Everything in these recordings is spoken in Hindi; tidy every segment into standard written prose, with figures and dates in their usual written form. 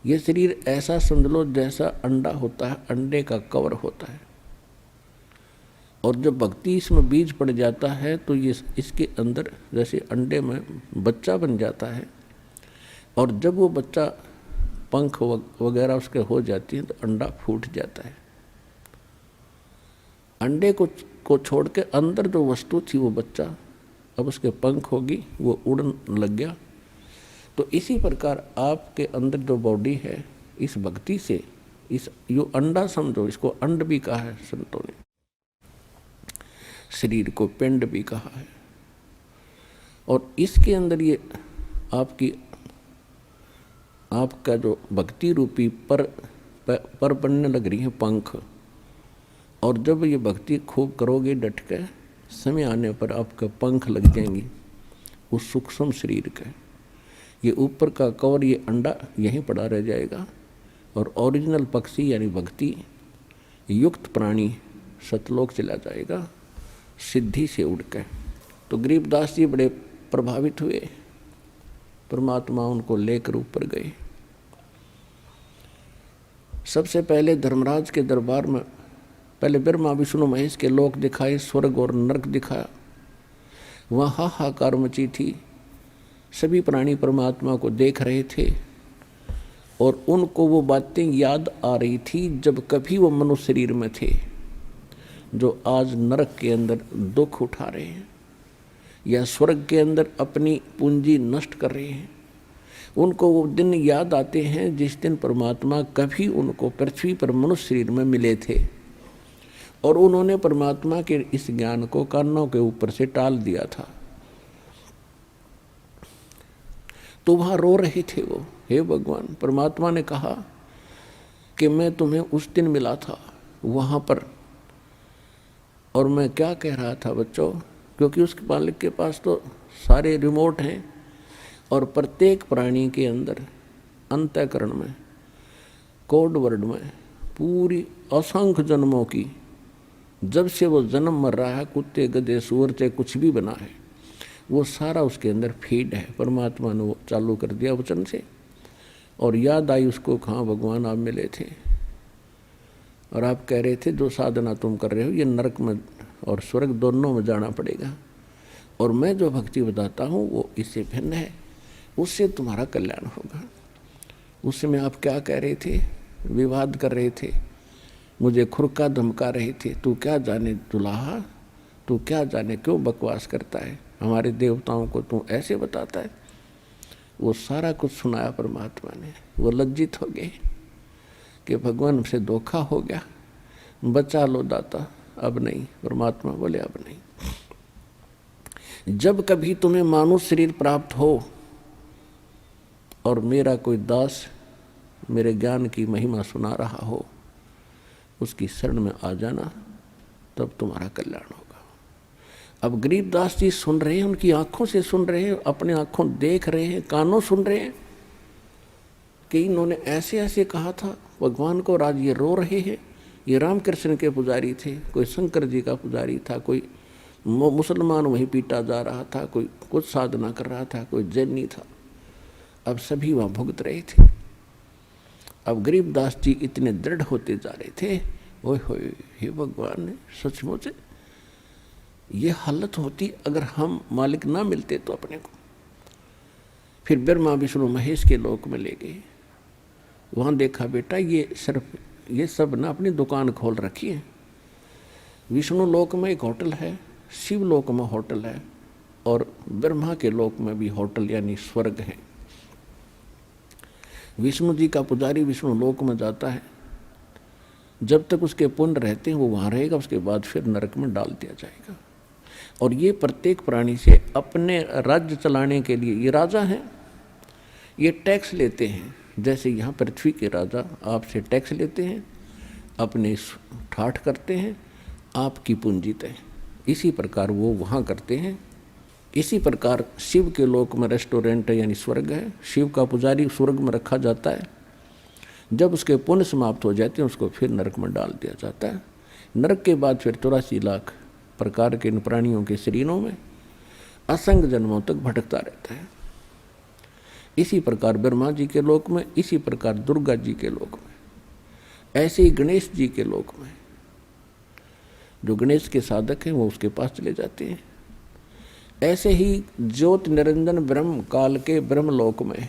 ये शरीर ऐसा समझ लो जैसा अंडा होता है, अंडे का कवर होता है। और जब भक्ति इसमें बीज पड़ जाता है तो ये इसके अंदर जैसे अंडे में बच्चा बन जाता है। और जब वो बच्चा पंख वगैरह उसके हो जाती है तो अंडा फूट जाता है। अंडे को छोड़ के अंदर जो वस्तु थी वो बच्चा, अब उसके पंख होगी, वो उड़न लग गया। तो इसी प्रकार आपके अंदर जो बॉडी है, इस भक्ति से इस यो अंडा समझो, इसको अंड भी कहा है संतों ने, शरीर को पिंड भी कहा है। और इसके अंदर ये आपका जो भक्ति रूपी पर बनने लग रही है पंख। और जब ये भक्ति खूब करोगे डट के, समय आने पर आपका पंख लग जाएंगी उस सूक्ष्म शरीर का। ये ऊपर का कवर, ये अंडा यहीं पड़ा रह जाएगा। और ओरिजिनल पक्षी यानी भक्ति युक्त प्राणी सतलोक चला जाएगा सिद्धि से उड़ के। तो गरीबदास जी बड़े प्रभावित हुए, परमात्मा उनको लेकर ऊपर गए। सबसे पहले धर्मराज के दरबार में पहले ब्रह्मा विष्णु महेश के लोक दिखाए, स्वर्ग और नरक दिखाया। वहाँ हाहाकार मची थी, सभी प्राणी परमात्मा को देख रहे थे और उनको वो बातें याद आ रही थी जब कभी वो मनुष्य शरीर में थे, जो आज नरक के अंदर दुख उठा रहे हैं या स्वर्ग के अंदर अपनी पूंजी नष्ट कर रहे हैं। उनको वो दिन याद आते हैं जिस दिन परमात्मा कभी उनको पृथ्वी पर मनुष्य शरीर में मिले थे और उन्होंने परमात्मा के इस ज्ञान को कानों के ऊपर से टाल दिया था। तो वहाँ रो रहे थे वो, हे भगवान, परमात्मा ने कहा कि मैं तुम्हें उस दिन मिला था वहाँ पर, और मैं क्या कह रहा था बच्चों, क्योंकि उसके मालिक के पास तो सारे रिमोट हैं और प्रत्येक प्राणी के अंदर अंतःकरण में कोड वर्ड में पूरी असंख्य जन्मों की, जब से वो जन्म मर रहा है, कुत्ते गधे सूअर से कुछ भी बना है, वो सारा उसके अंदर फीड है। परमात्मा ने वो चालू कर दिया वचन से। और याद आई उसको, कहाँ भगवान आप मिले थे और आप कह रहे थे जो साधना तुम कर रहे हो ये नरक में और स्वर्ग दोनों में जाना पड़ेगा, और मैं जो भक्ति बताता हूँ वो इससे भिन्न है, उससे तुम्हारा कल्याण होगा। उस समय आप क्या कह रहे थे, विवाद कर रहे थे, मुझे खुरका धमका रहे थे, तू क्या जाने दुल्हा, तू क्या जाने क्यों बकवास करता है, हमारे देवताओं को तू ऐसे बताता है। वो सारा कुछ सुनाया परमात्मा ने। वो लज्जित हो गए कि भगवान से धोखा हो गया, बचा लो दाता, अब नहीं। परमात्मा बोले अब नहीं। जब कभी तुम्हें मानुष शरीर प्राप्त हो और मेरा कोई दास मेरे ज्ञान की महिमा सुना रहा हो, उसकी शरण में आ जाना, तब तुम्हारा कल्याण होगा। अब गरीबदास जी सुन रहे हैं, उनकी आंखों से सुन रहे हैं, अपने आंखों देख रहे हैं, कानों सुन रहे हैं कि इन्होंने ऐसे ऐसे कहा था भगवान को। आज ये रो रहे हैं। ये रामकृष्ण के पुजारी थे, कोई शंकर जी का पुजारी था, कोई मुसलमान वहीं पीटा जा रहा था, कोई कुछ साधना कर रहा था, कोई जैनी था। अब सभी वहाँ भुगत रहे थे। अब गरीबदास जी इतने दृढ़ होते जा रहे थे, ओए होए, हे भगवान ने सचमुच ये हालत होती अगर हम मालिक ना मिलते तो अपने को। फिर ब्रह्मा विष्णु महेश के लोक में ले गए। वहाँ देखा बेटा ये सब ना अपनी दुकान खोल रखी है। विष्णु लोक में एक होटल है, शिव लोक में होटल है, और ब्रह्मा के लोक में भी होटल यानी स्वर्ग है। विष्णु जी का पुजारी विष्णु लोक में जाता है, जब तक उसके पुण्य रहते हैं वो वहाँ रहेगा, उसके बाद फिर नरक में डाल दिया जाएगा। और ये प्रत्येक प्राणी से अपने राज्य चलाने के लिए, ये राजा हैं, ये टैक्स लेते हैं। जैसे यहाँ पृथ्वी के राजा आपसे टैक्स लेते हैं, अपने ठाठ करते हैं, आपकी पूंजी तय। इसी प्रकार वो वहाँ करते हैं। इसी प्रकार शिव के लोक में रेस्टोरेंट है यानी स्वर्ग है। शिव का पुजारी स्वर्ग में रखा जाता है। जब उसके पुण्य समाप्त हो जाते हैं उसको फिर नरक में डाल दिया जाता है। नरक के बाद फिर 84 लाख प्रकार के इन प्राणियों के शरीरों में असंख्य जन्मों तक भटकता रहता है। इसी प्रकार ब्रह्मा जी के लोक में, इसी प्रकार दुर्गा जी के लोक में, ऐसे ही गणेश जी के लोक में जो गणेश के साधक हैं वो उसके पास चले जाते हैं। ऐसे ही ज्योत निरंजन ब्रह्म काल के ब्रह्मलोक में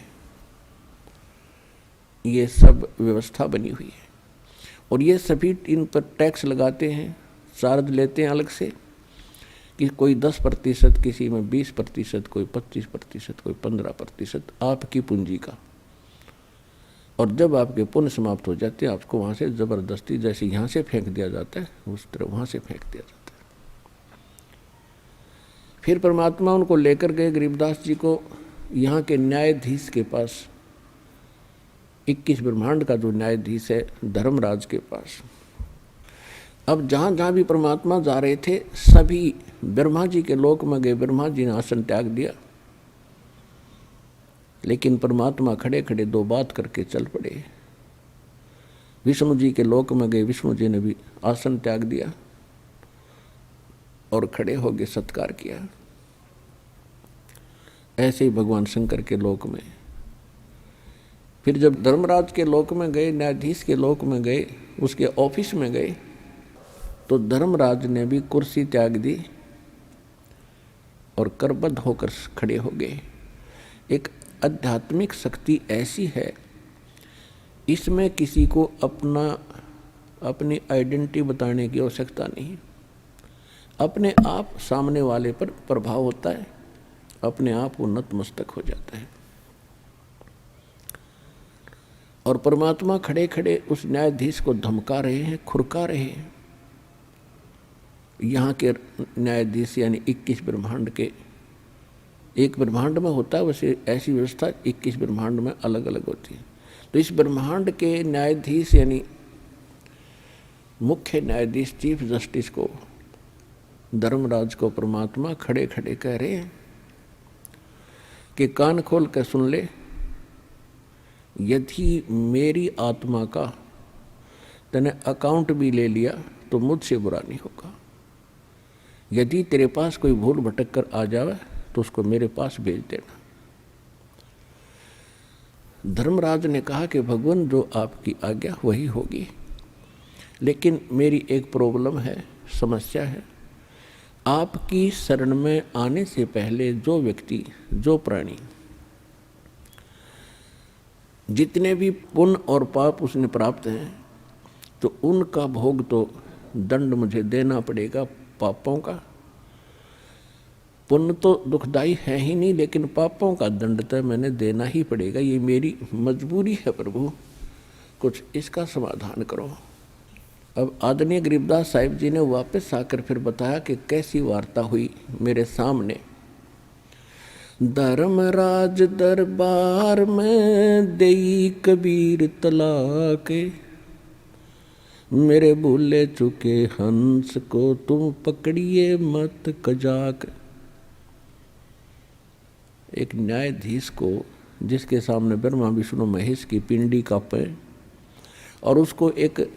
ये सब व्यवस्था बनी हुई है। और ये सभी इन पर टैक्स लगाते हैं, चार्ज लेते हैं अलग से, कि कोई 10%, किसी में 20%, कोई 25%, कोई 15% आपकी पूंजी का। और जब आपके पुण्य समाप्त हो जाते हैं, आपको वहाँ से जबरदस्ती, जैसे यहाँ से फेंक दिया जाता है उस तरह वहाँ से फेंक दिया जाता है। फिर परमात्मा उनको लेकर गए गरीबदास जी को यहाँ के न्यायाधीश के पास, 21 ब्रह्मांड का जो न्यायाधीश है धर्मराज के पास। अब जहाँ जहाँ भी परमात्मा जा रहे थे सभी ब्रह्मा जी के लोक में गए। ब्रह्मा जी ने आसन त्याग दिया, लेकिन परमात्मा खड़े खड़े दो बात करके चल पड़े। विष्णु जी के लोक में गए, विष्णु जी ने भी आसन त्याग दिया और खड़े हो गए, सत्कार किया। ऐसे ही भगवान शंकर के लोक में। फिर जब धर्मराज के लोक में गए, न्यायाधीश के लोक में गए, उसके ऑफिस में गए, तो धर्मराज ने भी कुर्सी त्याग दी और करबद्ध होकर खड़े हो गए। एक आध्यात्मिक शक्ति ऐसी है, इसमें किसी को अपनी आइडेंटिटी बताने की आवश्यकता नहीं। अपने आप सामने वाले पर प्रभाव होता है, अपने आप वो नतमस्तक हो जाता है। और परमात्मा खड़े खड़े उस न्यायाधीश को धमका रहे हैं, खुरका रहे हैं। यहाँ के न्यायाधीश यानी 21 ब्रह्मांड के, एक ब्रह्मांड में होता है वैसे ऐसी व्यवस्था 21 ब्रह्मांड में अलग अलग होती है। तो इस ब्रह्मांड के न्यायाधीश यानी मुख्य न्यायाधीश चीफ जस्टिस को, धर्मराज को परमात्मा खड़े खड़े कह रहे हैं कि कान खोल कर सुन ले, यदि मेरी आत्मा का तूने अकाउंट भी ले लिया तो मुझसे बुरा नहीं होगा। यदि तेरे पास कोई भूल भटक कर आ जावे तो उसको मेरे पास भेज देना। धर्मराज ने कहा कि भगवान जो आपकी आज्ञा वही होगी, लेकिन मेरी एक प्रॉब्लम है, समस्या है। आपकी शरण में आने से पहले जो व्यक्ति, जो प्राणी, जितने भी पुण्य और पाप उसने प्राप्त हैं, तो उनका भोग तो दंड मुझे देना पड़ेगा पापों का। पुण्य तो दुखदाई है ही नहीं, लेकिन पापों का दंड तो मैंने देना ही पड़ेगा, ये मेरी मजबूरी है प्रभु, कुछ इसका समाधान करो। अब आदरणीय गरीबदास साहिब जी ने वापस आकर फिर बताया कि कैसी वार्ता हुई मेरे सामने। धर्मराज दरबार में देई कबीर तलाक, मेरे भूले चुके हंस को तुम पकड़िए मत कजाक। एक न्यायाधीश को, जिसके सामने ब्रह्मा विष्णु महेश की पिंडी कांपे और उसको एक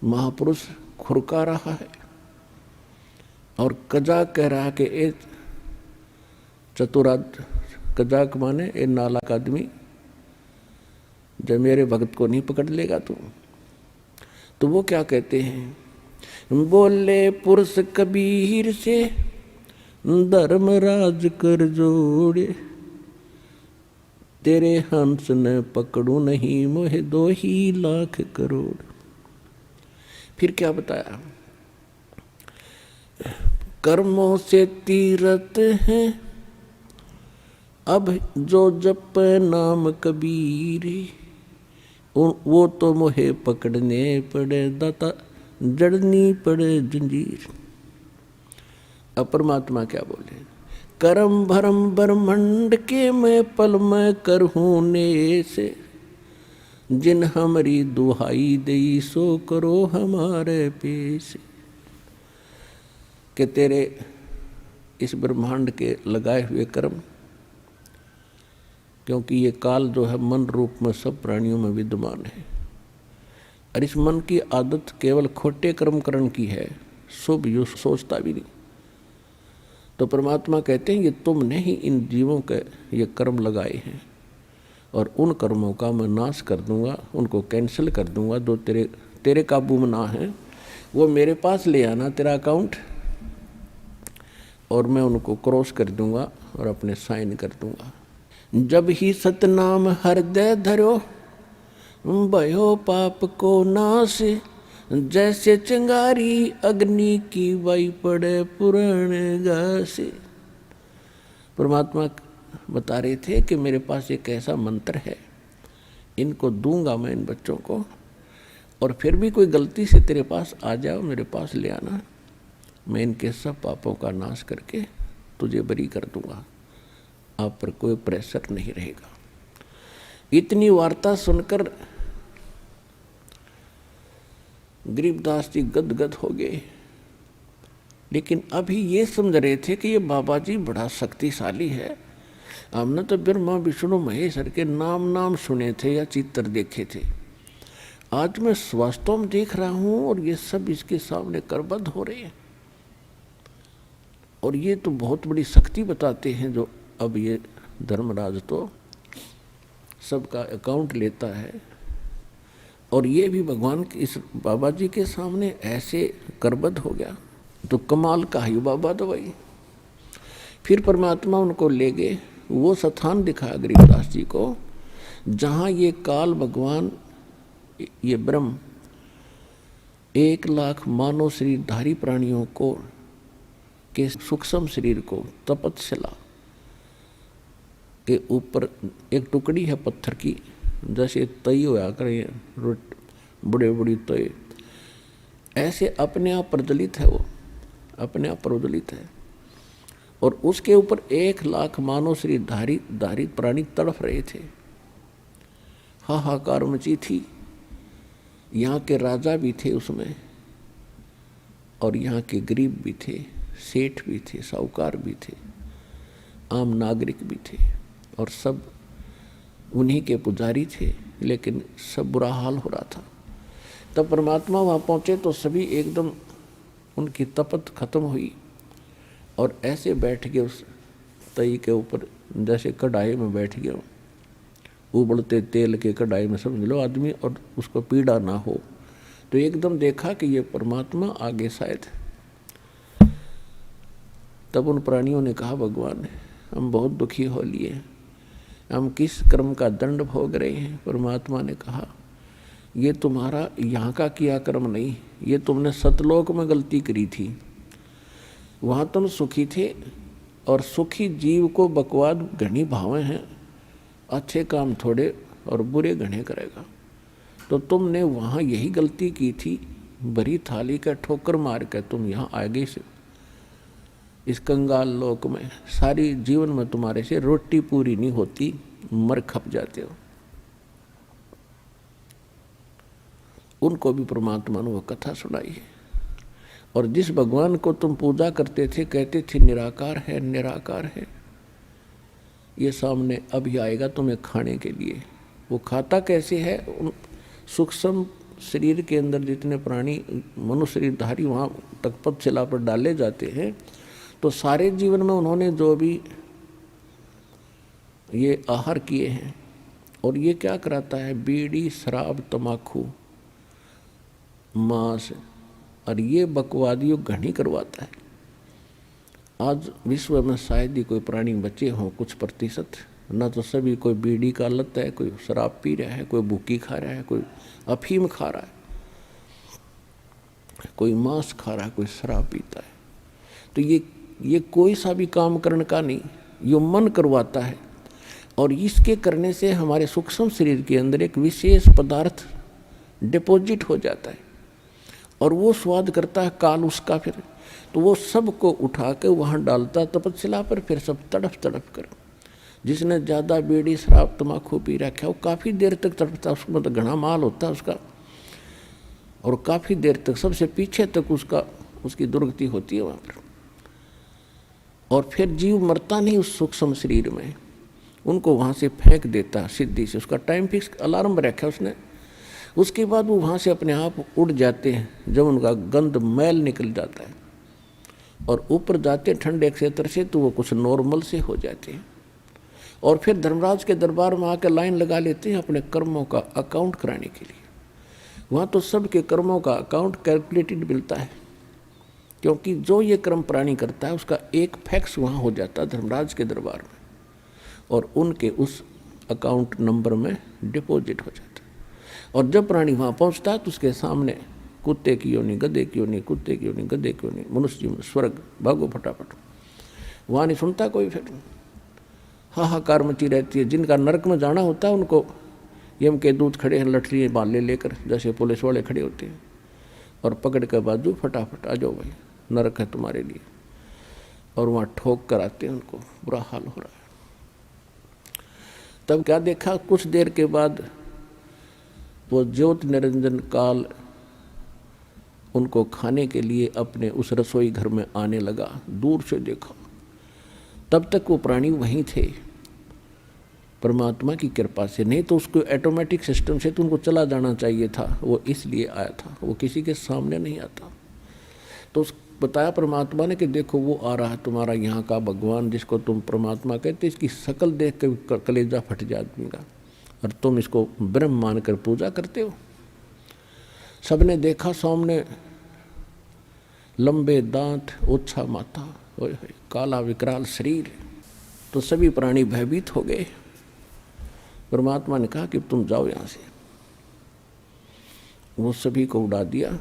महापुरुष खुरका रहा है और कजाक कह रहा है कि ए चतुराद, कजाक माने ए नालायक आदमी, जब मेरे भक्त को नहीं पकड़ लेगा तो वो क्या कहते हैं, बोले पुरुष कबीर से धर्मराज कर जोड़े, तेरे हंस न पकड़ू नहीं मोहे 2 ही लाख करोड़। फिर क्या बताया, कर्मों से तीरथ हैं अब जो जप नाम कबीर, वो तो मोहे पकड़ने पड़े दाता, जड़नी पड़े जंजीर। अब परमात्मा क्या बोले, करम भरम ब्रह्मंड के मैं पल में करहूँ ने से, जिन हमारी दुहाई दई सो करो हमारे पेश। कि तेरे इस ब्रह्मांड के लगाए हुए कर्म, क्योंकि ये काल जो है मन रूप में सब प्राणियों में विद्यमान है, और इस मन की आदत केवल खोटे कर्म करण की है, शुभ यो सोचता भी नहीं। तो परमात्मा कहते हैं ये तुमने ही इन जीवों के ये कर्म लगाए हैं और उन कर्मों का मैं नाश कर दूंगा, उनको कैंसिल कर दूंगा। जो तेरे काबू में ना है वो मेरे पास ले आना तेरा अकाउंट, और मैं उनको क्रॉस कर दूंगा और अपने साइन कर दूंगा। जब ही सतनाम हृदय धरो भयो पाप को नाश, जैसे चिंगारी अग्नि की वाई पड़े पुराने घास। परमात्मा बता रहे थे कि मेरे पास एक ऐसा मंत्र है, इनको दूंगा मैं इन बच्चों को, और फिर भी कोई गलती से तेरे पास आ जाओ, मेरे पास ले आना, मैं इनके सब पापों का नाश करके तुझे बरी कर दूंगा, आप पर कोई प्रेशर नहीं रहेगा। इतनी वार्ता सुनकर गरीबदास जी गदगद हो गए, लेकिन अभी ये समझ रहे थे कि ये बाबा जी बड़ा शक्तिशाली है। हमने तो ब्रह्मा विष्णु महेश्वर के नाम सुने थे या चित्र देखे थे, आज मैं वास्तव में देख रहा हूं और ये सब इसके सामने करबद्ध हो रहे हैं। और ये तो बहुत बड़ी शक्ति बताते हैं जो अब ये धर्मराज तो सबका अकाउंट लेता है, और ये भी भगवान के इस बाबा जी के सामने ऐसे करबद्ध हो गया, तो कमाल का है बाबा तो भाई। फिर परमात्मा उनको ले गए, वो स्थान दिखाया गरीबदास जी को जहाँ ये काल भगवान, ये ब्रह्म 1,00,000 मानव शरीरधारी प्राणियों को के सूक्ष्म शरीर को तपस्या के ऊपर एक टुकड़ी है पत्थर की, जैसे तई होया करे बड़े बड़ी तय, ऐसे अपने आप प्रज्वलित है, वो अपने आप प्रज्वलित है, और उसके ऊपर 1,00,000 मानव शरीरधारी प्राणी तड़फ रहे थे। हाहाकार मची थी। यहाँ के राजा भी थे उसमें, और यहाँ के गरीब भी थे, सेठ भी थे, साहूकार भी थे, आम नागरिक भी थे, और सब उन्हीं के पुजारी थे, लेकिन सब बुरा हाल हो रहा था। तब परमात्मा वहाँ पहुँचे तो सभी एकदम उनकी तपत खत्म हुई, और ऐसे बैठ गए उस तई के ऊपर जैसे कढ़ाई में बैठ गए, उबलते तेल के कढ़ाई में समझ लो आदमी, और उसको पीड़ा ना हो। तो एकदम देखा कि ये परमात्मा आगे शायद। तब उन प्राणियों ने कहा भगवान हम बहुत दुखी हो लिए, हम किस कर्म का दंड भोग रहे हैं। परमात्मा ने कहा ये तुम्हारा यहाँ का किया कर्म नहीं, ये तुमने सतलोक में गलती करी थी, वहाँ तुम सुखी थे, और सुखी जीव को बकवाद घनी भावें हैं, अच्छे काम थोड़े और बुरे घने करेगा। तो तुमने वहाँ यही गलती की थी, भरी थाली का ठोकर मार कर तुम यहाँ आगे से इस कंगाल लोक में सारी जीवन में तुम्हारे से रोटी पूरी नहीं होती, मर खप जाते हो। उनको भी परमात्मा ने वो कथा सुनाई है। और जिस भगवान को तुम पूजा करते थे, कहते थे निराकार है निराकार है, ये सामने अभी आएगा तुम्हें खाने के लिए। वो खाता कैसे है? उन सूक्ष्म शरीर के अंदर जितने प्राणी मनुष्य शरीरधारी वहाँ तपस्या पर डाले जाते हैं, तो सारे जीवन में उन्होंने जो भी ये आहार किए हैं, और ये क्या कराता है? बीड़ी, शराब, तमाकू, मांस, और ये बकवादियों घनी करवाता है। आज विश्व में शायद ही कोई प्राणी बचे हों, कुछ प्रतिशत, न तो सभी, कोई बीड़ी का लत है, कोई शराब पी रहा है, कोई भूकी खा रहा है, कोई अफीम खा रहा है, कोई मांस खा रहा है, कोई शराब पीता है। तो ये कोई सा भी काम करने का नहीं, ये मन करवाता है। और इसके करने से हमारे सूक्ष्म शरीर के अंदर एक विशेष पदार्थ डिपॉजिट हो जाता है, और वो स्वाद करता है काल उसका। फिर तो वो सबको उठा के वहाँ डालता तपस्या पर, फिर सब तड़फ तड़फ कर। जिसने ज़्यादा बीड़ी शराब तम्बाकू पी रखा है वो काफ़ी देर तक तड़पता, उसको मतलब घना माल होता है उसका, और काफ़ी देर तक सबसे पीछे तक उसकी दुर्गति होती है वहाँ पर। और फिर जीव मरता नहीं उस सूक्ष्म शरीर में, उनको वहाँ से फेंक देता सिद्धि से। उसका टाइम फिक्स अलार्म रखा उसने, उसके बाद वो वहाँ से अपने आप उड़ जाते हैं। जब उनका गंध मैल निकल जाता है, और ऊपर जाते ठंडे क्षेत्र से तो वो कुछ नॉर्मल से हो जाते हैं, और फिर धर्मराज के दरबार में आकर लाइन लगा लेते हैं अपने कर्मों का अकाउंट कराने के लिए। वहाँ तो सबके कर्मों का अकाउंट कैलकुलेटेड मिलता है, क्योंकि जो ये कर्म प्राणी करता है उसका एक फैक्स वहाँ हो जाता है धर्मराज के दरबार में, और उनके उस अकाउंट नंबर में डिपॉजिट हो जाता है। और जब प्राणी वहाँ पहुँचता है तो उसके सामने कुत्ते की योनि, गधे की योनि, कुत्ते की योनि, गधे की योनि, मनुष्य जीवन, स्वर्ग, भागो फटाफट। वहाँ नहीं सुनता कोई, फिर हाहाकार मची रहती है। जिनका नरक में जाना होता है उनको यम के दूत खड़े हैं लठड़ी बाल लेकर, जैसे पुलिस वाले खड़े होते हैं, और पकड़ कर बाजू फटाफट आ जाओ भाई, नरक है तुम्हारे लिए। और वहाँ ठोक कर आते हैं, उनको बुरा हाल हो रहा है। तब क्या देखा, कुछ देर के बाद वो ज्योत निरंजन काल उनको खाने के लिए अपने उस रसोई घर में आने लगा। दूर से देखा, तब तक वो प्राणी वहीं थे परमात्मा की कृपा से, नहीं तो उसको ऑटोमेटिक सिस्टम से तो उनको चला जाना चाहिए था। वो इसलिए आया था, वो किसी के सामने नहीं आता। तो उस बताया परमात्मा ने कि देखो वो आ रहा है तुम्हारा यहाँ का भगवान, जिसको तुम परमात्मा कहते, इसकी शकल देख कर कलेजा फट जाए आदमी का, और तुम इसको ब्रह्म मानकर पूजा करते हो। सबने देखा सामने लंबे दांत, ओछा माथा, काला विकराल शरीर, तो सभी प्राणी भयभीत हो गए। परमात्मा ने कहा कि तुम जाओ यहाँ से। वो सभी को उड़ा दिया,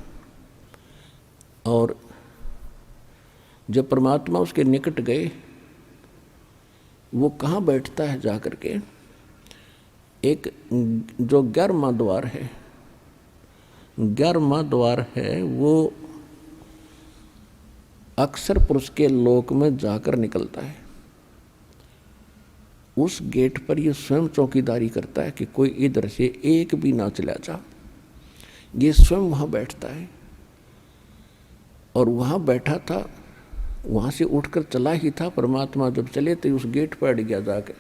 और जब परमात्मा उसके निकट गए, वो कहाँ बैठता है जाकर के, एक जो 11वां द्वार है, 11वां द्वार है, वो अक्सर पुरुष के लोक में जाकर निकलता है। उस गेट पर ये स्वयं चौकीदारी करता है कि कोई इधर से एक भी ना चला जा। ये स्वयं वहाँ बैठता है, और वहाँ बैठा था, वहाँ से उठकर चला ही था। परमात्मा जब चले तो उस गेट पर अड़ गया जाकर,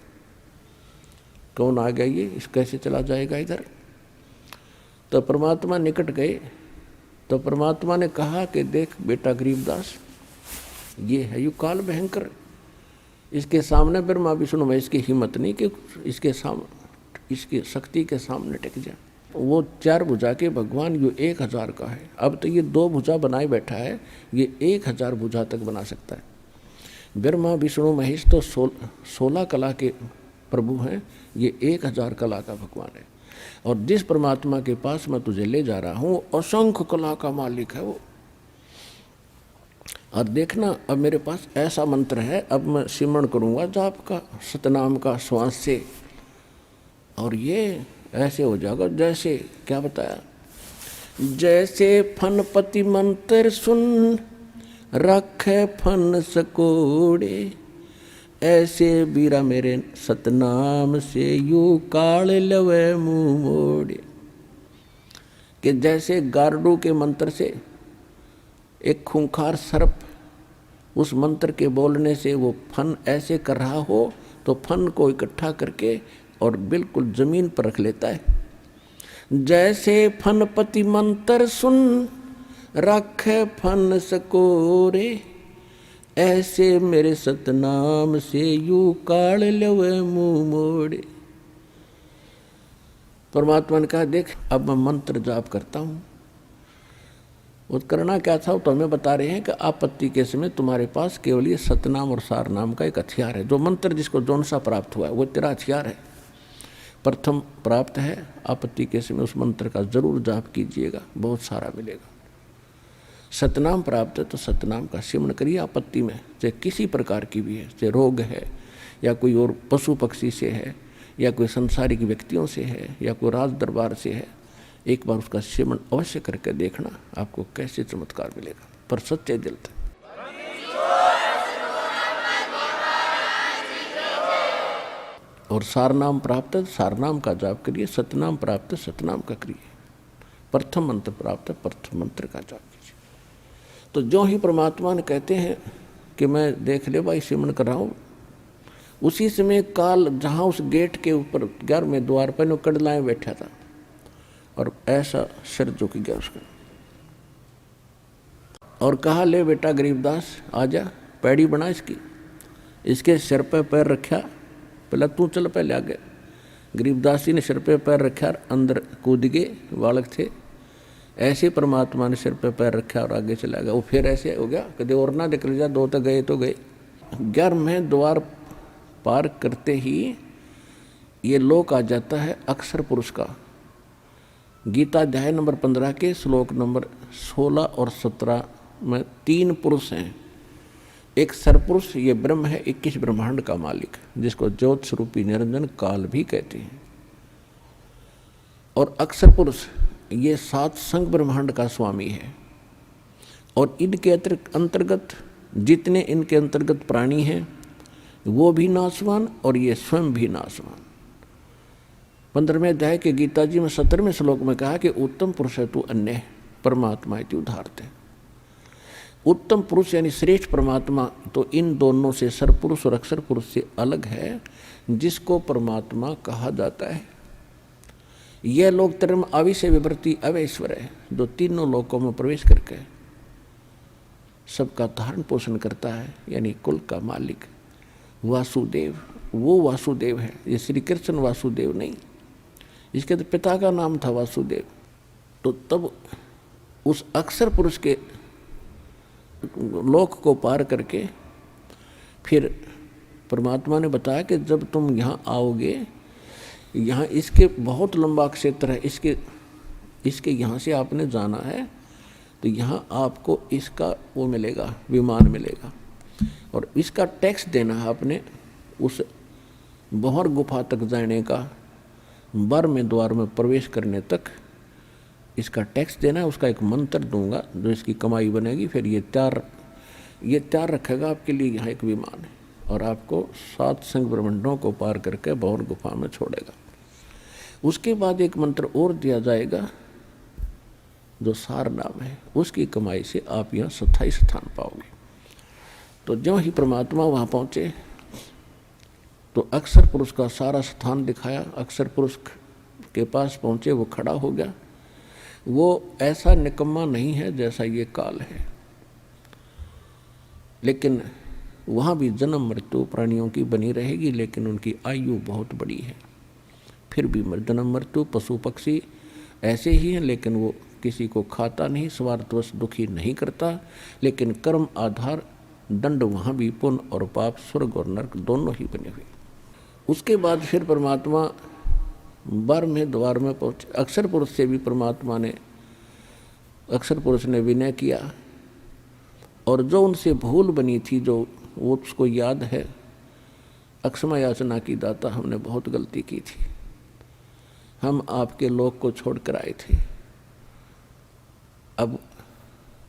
कौन आ गया ये, इस कैसे चला जाएगा इधर। तो परमात्मा निकट गए, तो परमात्मा ने कहा कि देख बेटा गरीबदास, ये है यू काल भयंकर, इसके सामने ब्रह्मा विष्णु में इसकी हिम्मत नहीं कि इसके सामने, इसकी शक्ति के सामने टिक जाए। वो 4 भुजा के भगवान यो 1000 का है। अब तो ये 2 भुजा बनाए बैठा है, ये 1000 भुजा तक बना सकता है। ब्रह्मा विष्णु महेश तो 16 कला के प्रभु हैं, ये 1000 कला का भगवान है। और जिस परमात्मा के पास मैं तुझे ले जा रहा हूँ, असंख्य कला का मालिक है वो। और देखना, अब मेरे पास ऐसा मंत्र है, अब मैं सिमरण करूँगा जाप का, सतनाम का, श्वास से, और ये ऐसे हो जाएगा जैसे, क्या बताया, जैसे फनपति मंत्र सुन रखे फन सकोड़े, ऐसे बीरा मेरे सतनाम से यू काल लवे मुँह मोड़े। कि जैसे गारडू के मंत्र से एक खूंखार सर्प उस मंत्र के बोलने से वो फन ऐसे कर रहा हो, तो फन को इकट्ठा करके और बिल्कुल जमीन पर रख लेता है। जैसे फनपति मंत्र सुन रखे फन सकोरे, ऐसे मेरे सतनाम से यू काल लवे मुँह मोड़े। परमात्मा ने कहा देख, अब मैं मंत्र जाप करता हूँ। वो करना क्या था, तो हमें बता रहे हैं कि आपत्ति के समय तुम्हारे पास केवल ये सतनाम और सार नाम का एक हथियार है। जो मंत्र जिसको जौन सा प्राप्त हुआ है वो तेरा हथियार है, प्रथम प्राप्त है। आपत्ति के समय उस मंत्र का जरूर जाप कीजिएगा, बहुत सारा मिलेगा। सतनाम प्राप्त है तो सतनाम का सिमरण करिए आपत्ति में, चाहे किसी प्रकार की भी है, चाहे रोग है या कोई और पशु पक्षी से है या कोई संसारिक व्यक्तियों से है या कोई राज दरबार से है। एक बार उसका सिमरण अवश्य करके देखना, आपको कैसे चमत्कार मिलेगा, पर सच्चे दिल से। और सारनाम प्राप्त है, सारनाम का जाप करिए। सतनाम प्राप्त है, सतनाम का करिए। प्रथम मंत्र प्राप्त है, प्रथम मंत्र का जाप कीजिए। तो जो ही परमात्मा ने कहते हैं कि मैं देख ले भाई सिमरण कर रहा हूँ, उसी समय काल जहाँ उस गेट के ऊपर 11वें द्वार पर वो कड़लाए बैठा था, और ऐसा सिर झुक गया उसका। और कहा, ले बेटा गरीबदास आजा, पैड़ी बना इसकी। इसके सिर पे पैर रखा, पहले तू चल पहले आगे। गरीबदास जी ने सिर पे पैर रखा और अंदर कूद गए, बालक थे। ऐसे परमात्मा ने सिर पे पैर रखा और आगे चला गया। वो फिर ऐसे हो गया, कभी और ना निकल जा, दो तो गए। 11वें द्वार पार करते ही ये लोक आ जाता है अक्षर पुरुष का। गीता अध्याय नंबर 15 के श्लोक नंबर 16 और 17 में 3 पुरुष हैं। एक सरपुरुष, ये ब्रह्म है, 21 ब्रह्मांड का मालिक, जिसको ज्योत स्वरूपी निरंजन काल भी कहते हैं। और अक्षर पुरुष, ये 7 संग ब्रह्मांड का स्वामी है। और इनके अंतर्गत जितने इनके अंतर्गत प्राणी हैं वो भी नाशवान और ये स्वयं भी नाशवान। 15वें अध्याय के गीता जी में 17वें श्लोक में कहा कि उत्तम पुरुष है तू अन्य परमात्मा इति उदाहरते। उत्तम पुरुष यानी श्रेष्ठ परमात्मा तो इन दोनों से सरपुरुष और अक्षर पुरुष से अलग है, जिसको परमात्मा कहा जाता है। यह लोक धर्म अविषय विवृत्ति अवैश्वर है, जो तीनों लोकों में प्रवेश करके सबका धारण पोषण करता है, यानी कुल का मालिक वासुदेव। वो वासुदेव है, ये श्री कृष्ण वासुदेव नहीं। इसके तो पिता का नाम था वासुदेव। तो तब उस अक्षर पुरुष के लोक को पार करके फिर परमात्मा ने बताया कि जब तुम यहाँ आओगे, यहाँ इसके बहुत लंबा क्षेत्र है, इसके यहाँ से आपने जाना है तो यहाँ आपको इसका वो मिलेगा, विमान मिलेगा। और इसका टैक्स देना है आपने। उस बहर गुफा तक जाने का, 12वें द्वार में प्रवेश करने तक इसका टैक्स देना है। उसका एक मंत्र दूंगा जो इसकी कमाई बनेगी। फिर ये तैयार रखेगा आपके लिए यहाँ एक विमान है, और आपको 7 संग ब्रह्मांडों को पार करके बहर गुफा में छोड़ेगा। उसके बाद एक मंत्र और दिया जाएगा जो सार नाम है, उसकी कमाई से आप यहाँ स्थायी स्थान पाओगे। तो ज्यों ही परमात्मा वहाँ पहुँचे तो अक्षर पुरुष का सारा स्थान दिखाया। अक्षर पुरुष के पास पहुँचे, वो खड़ा हो गया। वो ऐसा निकम्मा नहीं है जैसा ये काल है, लेकिन वहाँ भी जन्म मृत्यु प्राणियों की बनी रहेगी, लेकिन उनकी आयु बहुत बड़ी है। फिर भी जन्म मृत्यु पशु पक्षी ऐसे ही हैं, लेकिन वो किसी को खाता नहीं, स्वार्थवश दुखी नहीं करता। लेकिन कर्म आधार दंड वहाँ भी पुण्य और पाप, स्वर्ग और नरक दोनों ही बने हुए। उसके बाद फिर परमात्मा 12वें द्वार में पहुँचे। अक्षर पुरुष से भी परमात्मा ने, अक्षर पुरुष ने विनय किया, और जो उनसे भूल बनी थी, जो वो उसको याद है, अक्षमा याचना की दाता हमने बहुत गलती की थी, हम आपके लोक को छोड़कर आए थे, अब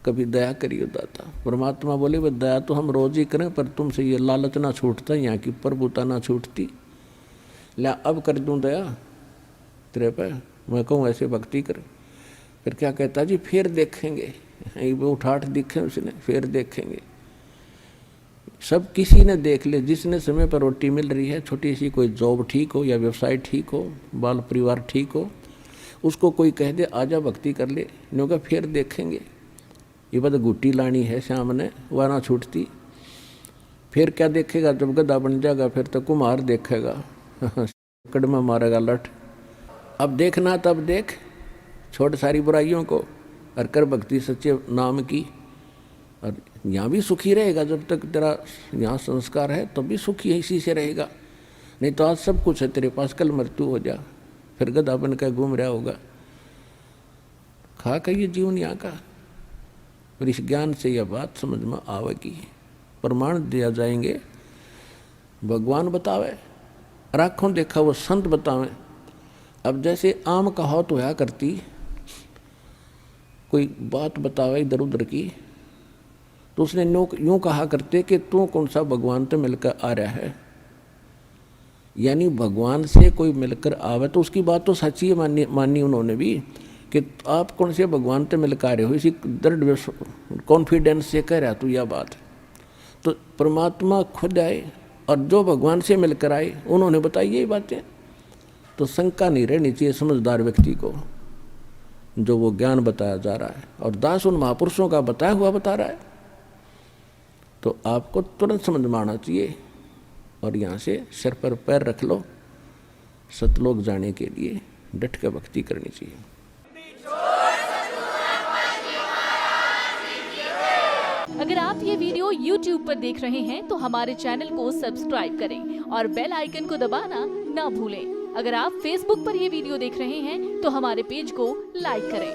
कभी दया करिए दाता। परमात्मा बोले, वह दया तो हम रोज ही करें, पर तुमसे ये लालच ना छूटता, यहाँ की प्रभुता ना छूटती। ला अब कर दूं दया तेरे पे, मैं कहूँ ऐसे भक्ति कर। फिर क्या कहता जी, फिर देखेंगे। वो उठाठ दिखे उसने, फिर देखेंगे। सब किसी ने देख ले, जिसने समय पर रोटी मिल रही है, छोटी सी कोई जॉब ठीक हो या व्यवसाय ठीक हो, बाल परिवार ठीक हो, उसको कोई कह दे आजा भक्ति कर ले, नहीं होगा फिर देखेंगे। ये बात गुट्टी लानी है शाम ने, वह ना छूटती। फिर क्या देखेगा, जब गधा बन जाएगा फिर तो कुम्हार देखेगा, कड़मा मारेगा लठ। अब देखना तब देख, छोड़ सारी बुराइयों को और कर भक्ति सच्चे नाम की। और यहाँ भी सुखी रहेगा, जब तक तेरा यहाँ संस्कार है तब भी सुखी इसी से रहेगा। नहीं तो आज सब कुछ है तेरे पास, कल मृत्यु हो जा, फिर गधा बन कर घूम रहा होगा। खा का ये जीवन यहाँ का। और इस ज्ञान से यह बात समझ में आवेगी। प्रमाण दिया जाएंगे, भगवान बतावे, राखों देखा वो संत बतावें। अब जैसे आम का हो तो होया करती, कोई बात बतावे इधर उधर की, तो उसने यूँ कहा करते कि तू कौन सा भगवान से मिलकर आ रहा है। यानी भगवान से कोई मिलकर आवे तो उसकी बात तो सच्ची है, मानी उन्होंने भी, कि आप कौन से भगवान से मिलकर आ रहे हो, इसी दृढ़ कॉन्फिडेंस से कह रहा तू यह बात। तो परमात्मा खुद आए और जो भगवान से मिलकर आए उन्होंने बताई यही बातें। तो शंका नहीं रहनी चाहिए समझदार व्यक्ति को जो वो ज्ञान बताया जा रहा है, और दास उन महापुरुषों का बताया हुआ बता रहा है, तो आपको तुरंत समझ में आना चाहिए और यहाँ से सिर पर पैर रख लो, सतलोक जाने के लिए डट के भक्ति करनी चाहिए। अगर आप ये वीडियो YouTube पर देख रहे हैं तो हमारे चैनल को सब्सक्राइब करें और बेल आइकन को दबाना ना भूलें। अगर आप Facebook पर ये वीडियो देख रहे हैं तो हमारे पेज को लाइक करें।